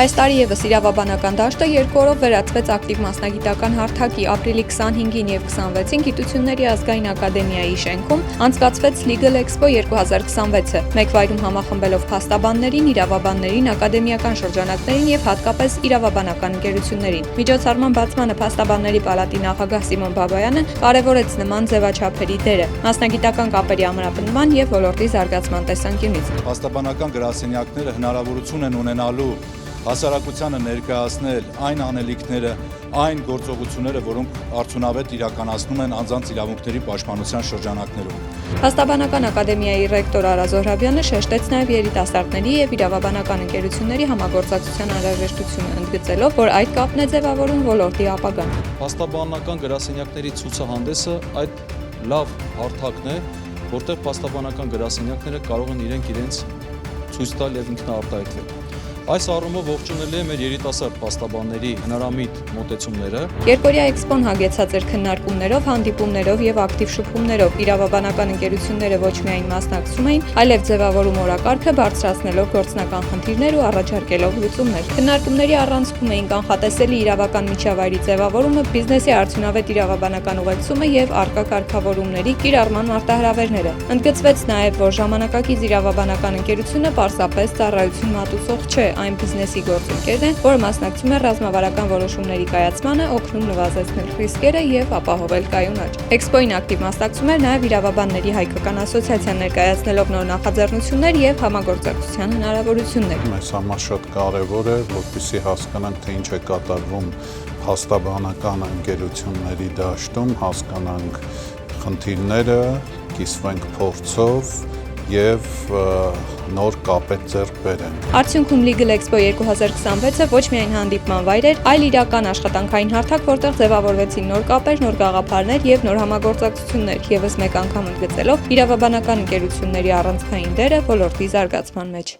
Այս տարի ևս իրավաբանական դաշտը 2 օրով վերածվեց ակտիվ մասնագիտական հարթակի։ Ապրիլի 25-ին և 26-ին Գիտությունների ազգային ակադեմիայի շենքում անցկացվեց Legal Expo 2026-ը, մեկ վայրում համախմբելով փաստաբաններին, իրավաբաններին, ակադեմիական շրջանակներին և հատկապես իրավաբանական ընկերություններին։ Միջոցառման բացմանը Փաստաբանների պալատի նախագահ Սիմոն Բաբայանը կարևորեց նման ձևաչափերի դերը մասնագիտական կապերի ամրապնդման և ոլորտի զարգացման տեսանկյունից։ Փաստաբանական գրասենյակները հնարավորություն են ունենալու հասարակությանը ներկայացնել այն անելիքները, այն գործողությունները, որոնք արդյունավետ իրականացնում են անձանց իրավունքների պաշտպանության շրջանակներում։ Փաստաբանական ակադեմիայի ռեկտոր Արա Զոհրաբյանը շեշտեց նաև երիտասարդների և իրավաբանական ընկերությունների համագործակցության անհրաժեշտությունը, ընդգծելով, որ այդ կապն է ձևավորում ոլորտի ապագան։ Փաստաբանական գրասենյակների ցուցահանդեսը այդ լավ հարթակն է, որտեղ փաստաբանական գրասենյակները կարող են իրենց ցույց տալ և ինքնաարտահայտվել։ Այս առումով ողջունել է մեր երիտասարդ փաստաբանների հնարամիտ մոտեցումները։ Երկօրյա էքսպոն հագեցած էր քննարկումներով, հանդիպումներով և ակտիվ շփումներով։ Իրավաբանական ընկերությունները ոչ միայն մասնակցում էին, այլև ձևավորում օրակարգը, բարձրացնելով գործնական խնդիրներ ու առաջարկելով լուծումներ։ Քննարկումների առանցքում էին կանխատեսելի իրավական միջավայրի ձևավորումը, բիզնեսի արդյունավետ իրավաբանական ուղեկցումը և առկա կարգավորումների կիրառման մարտահրավերները։ Ընդգծվեց նաև, որ ժամանակակից իրավաբանական ընկերությունը պարզապես ծառայություն մատուցող չէ, այն բիզնեսի գործընկերն է, որը մասնակցում է ռազմավարական որոշումների կայացմանը, օգնում նվազեցնել ռիսկերը և ապահովել կայուն աճ։ Էքսպոյին ակտիվ մասնակցում էր նաև Իրավաբանների հայկական ասոցիացիան, ներկայացնելով նոր նախաձեռնություններ և համագործակցության հնարավորություններ։ Մեզ համար շատ կարևոր է, որպեսզի հասկանանք, թե ինչ է կատարվում փաստաբանական ընկերությունների դաշտում, հասկանանք խնդիրները, կիսվենք փորձով և նոր կապեր ձեռք բերենք։ Արդյունքում Legal Expo 2026-ը ոչ միայն հանդիպման վայր էր, այլ իրական աշխատանքային հարթակ, որտեղ ձևավորվեցին նոր կապեր, նոր գաղափարներ և նոր համագործակցություններ, ևս մեկ անգամ ընդգծելով իրավաբանական ընկերությունների առանցքային դերը ոլորտի զարգացման մեջ։